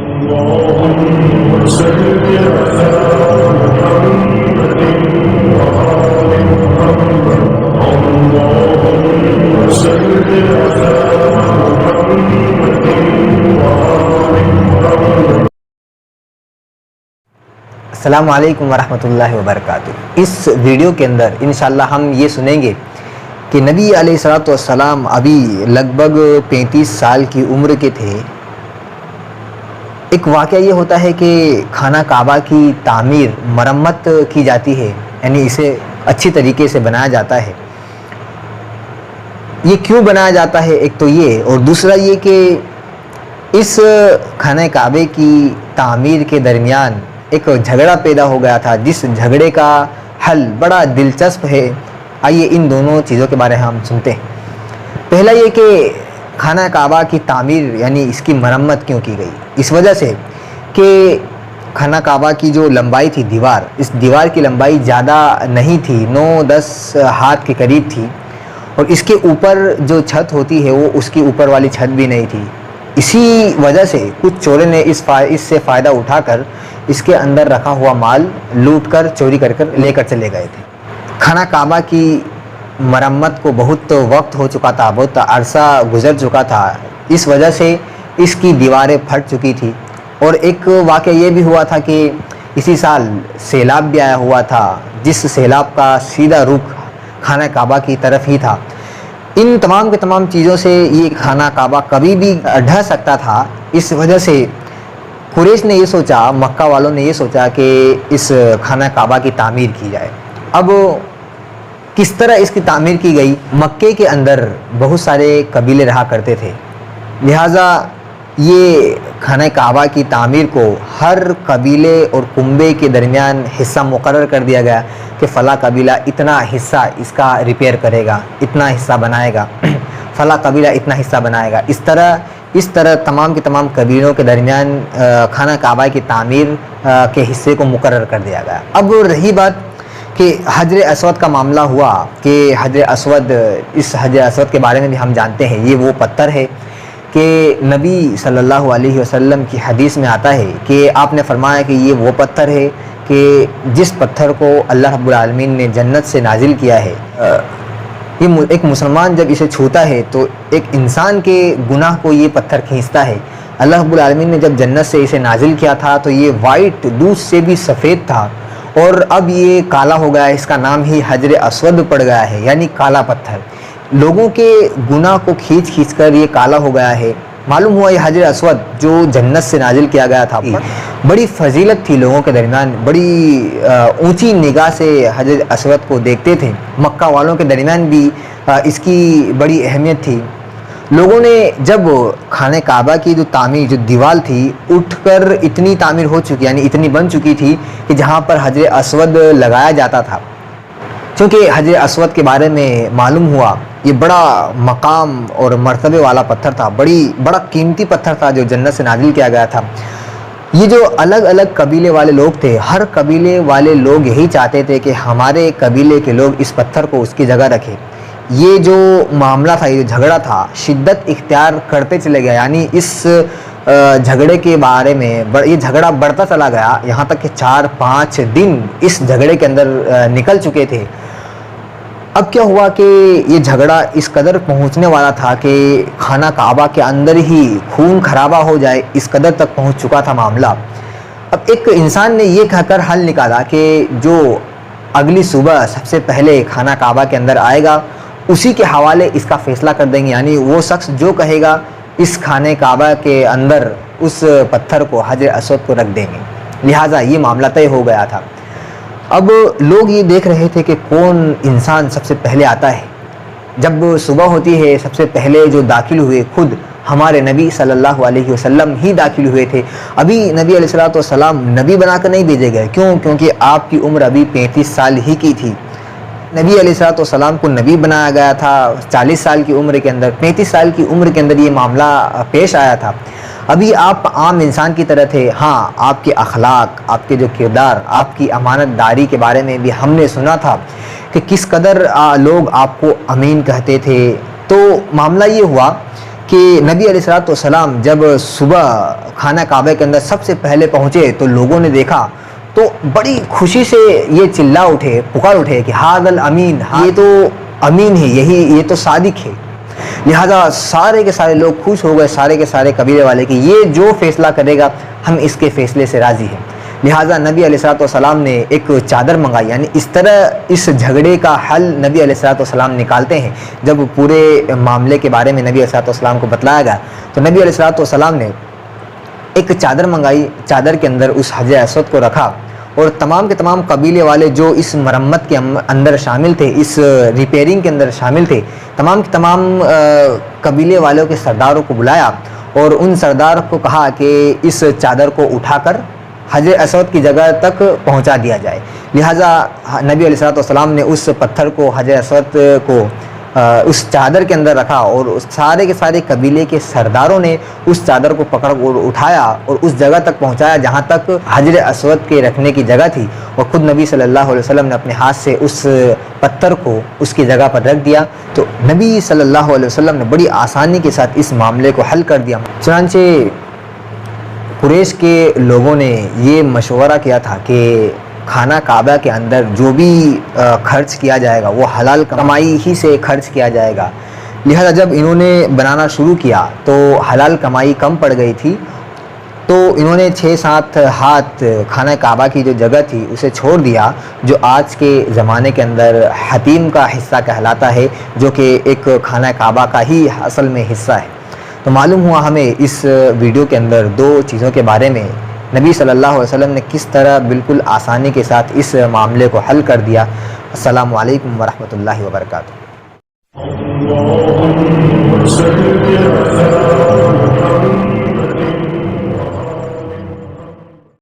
اللهم صل على محمد وآل محمد. اللهم صل على محمد وآل محمد. السلام علیکم ورحمۃ اللہ وبرکاتہ. اس ویڈیو کے اندر انشاءاللہ ہم یہ سنیں گے کہ نبی علیہ الصلوۃ والسلام ابھی لگ بھگ 35 سال کی عمر کے تھے. ایک واقعہ یہ ہوتا ہے کہ خانہ کعبہ کی تعمیر مرمت کی جاتی ہے، یعنی اسے اچھی طریقے سے بنایا جاتا ہے. یہ کیوں بنایا جاتا ہے؟ ایک تو یہ، اور دوسرا یہ کہ اس خانہ کعبے کی تعمیر کے درمیان ایک جھگڑا پیدا ہو گیا تھا، جس جھگڑے کا حل بڑا دلچسپ ہے. آئیے ان دونوں چیزوں کے بارے میں ہم سنتے ہیں. پہلا یہ کہ خانہ کعبہ کی تعمیر یعنی اس کی مرمت کیوں کی گئی؟ اس وجہ سے کہ خانہ کعبہ کی جو لمبائی تھی اس دیوار کی لمبائی زیادہ نہیں تھی، 9-10 ہاتھ کے قریب تھی، اور اس کے اوپر جو چھت ہوتی ہے وہ اس کی اوپر والی چھت بھی نہیں تھی. اسی وجہ سے کچھ چوروں نے اس سے فائدہ اٹھا کر اس کے اندر رکھا ہوا مال لوٹ کر چوری کر لے کر چلے گئے تھے. خانہ کعبہ کی مرمت کو بہت وقت ہو چکا تھا، بہت عرصہ گزر چکا تھا، اس وجہ سے اس کی دیواریں پھٹ چکی تھی. اور ایک واقعہ یہ بھی ہوا تھا کہ اسی سال سیلاب بھی آیا ہوا تھا، جس سیلاب کا سیدھا رخ خانہ کعبہ کی طرف ہی تھا. ان تمام کے تمام چیزوں سے یہ خانہ کعبہ کبھی بھی ڈھہ سکتا تھا. اس وجہ سے قریش نے یہ سوچا، مکہ والوں نے یہ سوچا کہ اس خانہ کعبہ کی تعمیر کی جائے. اب کس طرح اس کی تعمیر کی گئی؟ مکے کے اندر بہت سارے قبیلے رہا کرتے تھے، لہٰذا یہ خانہ کعبہ کی تعمیر کو ہر قبیلے اور کنبے کے درمیان حصہ مقرر کر دیا گیا کہ فلاں قبیلہ اتنا حصہ اس کا ریپیئر کرے گا، اتنا حصہ بنائے گا، فلاں قبیلہ اتنا حصہ بنائے گا. اس طرح تمام کے تمام قبیلوں کے درمیان خانہ کعبہ کی تعمیر کے حصے کو مقرر کر دیا گیا. اب رہی بات کہ حجر اسود کا معاملہ ہوا کہ حجر اسود، اس حجر اسود کے بارے میں بھی ہم جانتے ہیں، یہ وہ پتھر ہے کہ نبی صلی اللہ علیہ وسلم کی حدیث میں آتا ہے کہ آپ نے فرمایا کہ یہ وہ پتھر ہے کہ جس پتھر کو اللہ رب العالمین نے جنت سے نازل کیا ہے. یہ ایک مسلمان جب اسے چھوتا ہے تو ایک انسان کے گناہ کو یہ پتھر کھینچتا ہے. اللہ رب العالمین نے جب جنت سے اسے نازل کیا تھا تو یہ وائٹ، دودھ سے بھی سفید تھا، اور اب یہ کالا ہو گیا ہے. اس کا نام ہی حجر اسود پڑ گیا ہے، یعنی کالا پتھر. لوگوں کے گناہ کو کھینچ کر یہ کالا ہو گیا ہے. معلوم ہوا یہ حجر اسود جو جنت سے نازل کیا گیا تھا، بڑی فضیلت تھی لوگوں کے درمیان، بڑی اونچی نگاہ سے حجر اسود کو دیکھتے تھے. مکہ والوں کے درمیان بھی اس کی بڑی اہمیت تھی. لوگوں نے جب خانہ کعبہ کی جو تعمیر، جو دیوار تھی، اٹھ کر اتنی تعمیر ہو چکی، یعنی اتنی بن چکی تھی کہ جہاں پر حجر اسود لگایا جاتا تھا، چونکہ حجر اسود کے بارے میں معلوم ہوا یہ بڑا مقام اور مرتبے والا پتھر تھا، بڑا قیمتی پتھر تھا جو جنت سے نازل کیا گیا تھا. یہ جو الگ الگ قبیلے والے لوگ تھے، ہر قبیلے والے لوگ یہی چاہتے تھے کہ ہمارے قبیلے کے لوگ اس پتھر کو اس کی جگہ رکھیں. یہ جو معاملہ تھا، یہ جھگڑا تھا، شدت اختیار کرتے چلے گیا. یعنی اس جھگڑے کے بارے میں یہ جھگڑا بڑھتا چلا گیا، یہاں تک کہ 4-5 دن اس جھگڑے کے اندر نکل چکے تھے. اب کیا ہوا کہ یہ جھگڑا اس قدر پہنچنے والا تھا کہ خانہ کعبہ کے اندر ہی خون خرابہ ہو جائے، اس قدر تک پہنچ چکا تھا معاملہ. اب ایک انسان نے یہ کہہ کر حل نکالا کہ جو اگلی صبح سب سے پہلے خانہ کعبہ کے اندر آئے گا اسی کے حوالے اس کا فیصلہ کر دیں گے. یعنی وہ شخص جو کہے گا اس خانہ کعبہ کے اندر اس پتھر کو، حجر اسود کو رکھ دیں گے. لہٰذا یہ معاملہ طے ہو گیا تھا. اب لوگ یہ دیکھ رہے تھے کہ کون انسان سب سے پہلے آتا ہے. جب صبح ہوتی ہے سب سے پہلے جو داخل ہوئے خود ہمارے نبی صلی اللہ علیہ وسلم ہی داخل ہوئے تھے. ابھی نبی علیہ الصلوۃ والسلام نبی بنا کر نہیں بھیجے گئے. کیونکہ آپ کی عمر ابھی 35 سال ہی کی تھی. نبی علیہ الصلوۃ والسلام کو نبی بنایا گیا تھا 40 سال کی عمر کے اندر. 35 سال کی عمر کے اندر یہ معاملہ پیش آیا تھا. ابھی آپ عام انسان کی طرح تھے. ہاں، آپ کے اخلاق، آپ کے جو کردار، آپ کی امانت داری کے بارے میں بھی ہم نے سنا تھا کہ کس قدر لوگ آپ کو امین کہتے تھے. تو معاملہ یہ ہوا کہ نبی علیہ الصلوۃ والسلام جب صبح خانہ کعبہ کے اندر سب سے پہلے پہنچے تو لوگوں نے دیکھا تو بڑی خوشی سے یہ چلا اٹھے، پکار اٹھے کہ ہاذا الامین، یہ تو امین ہے، یہ تو صادق ہے۔ لہذا سارے کے سارے لوگ خوش ہو گئے، سارے کے سارے قبیلے والے کہ یہ جو فیصلہ کرے گا ہم اس کے فیصلے سے راضی ہیں۔ لہٰذا نبی علیہ الصلوۃ والسلام نے ایک چادر منگائی، یعنی اس طرح اس جھگڑے کا حل نبی علیہ الصلوۃ والسلام نکالتے ہیں۔ جب پورے معاملے کے بارے میں نبی علیہ الصلوۃ والسلام کو بتلایا گیا تو نبی علیہ الصلوۃ والسلام نے ایک چادر منگائی، چادر کے اندر اس حجر اسود کو رکھا اور تمام کے تمام قبیلے والے جو اس مرمت کے اندر شامل تھے، اس ریپیئرنگ کے اندر شامل تھے، تمام کے تمام قبیلے والوں کے سرداروں کو بلایا اور ان سردار کو کہا کہ اس چادر کو اٹھا کر حجر اسود کی جگہ تک پہنچا دیا جائے۔ لہٰذا نبی علیہ الصلوۃ والسلام نے اس پتھر کو، حجر اسود کو اس چادر کے اندر رکھا اور سارے کے سارے قبیلے کے سرداروں نے اس چادر کو پکڑ اور اٹھایا اور اس جگہ تک پہنچایا جہاں تک حجر اسود کے رکھنے کی جگہ تھی، اور خود نبی صلی اللہ علیہ وسلم نے اپنے ہاتھ سے اس پتھر کو اس کی جگہ پر رکھ دیا۔ تو نبی صلی اللہ علیہ وسلم نے بڑی آسانی کے ساتھ اس معاملے کو حل کر دیا۔ چنانچہ قریش کے لوگوں نے یہ مشورہ کیا تھا کہ خانہ کعبہ کے اندر جو بھی خرچ کیا جائے گا وہ حلال کمائی ہی سے خرچ کیا جائے گا۔ لہذا جب انہوں نے بنانا شروع کیا تو حلال کمائی کم پڑ گئی تھی، تو انہوں نے 6-7 ہاتھ خانہ کعبہ کی جو جگہ تھی اسے چھوڑ دیا، جو آج کے زمانے کے اندر حتیم کا حصہ کہلاتا ہے، جو کہ ایک خانہ کعبہ کا ہی اصل میں حصہ ہے۔ تو معلوم ہوا ہمیں اس ویڈیو کے اندر دو چیزوں کے بارے میں نبی صلی اللہ علیہ وسلم نے کس طرح بالکل آسانی کے ساتھ اس معاملے کو حل کر دیا۔ السلام علیکم ورحمۃ اللہ وبرکاتہ۔ اللهم صل على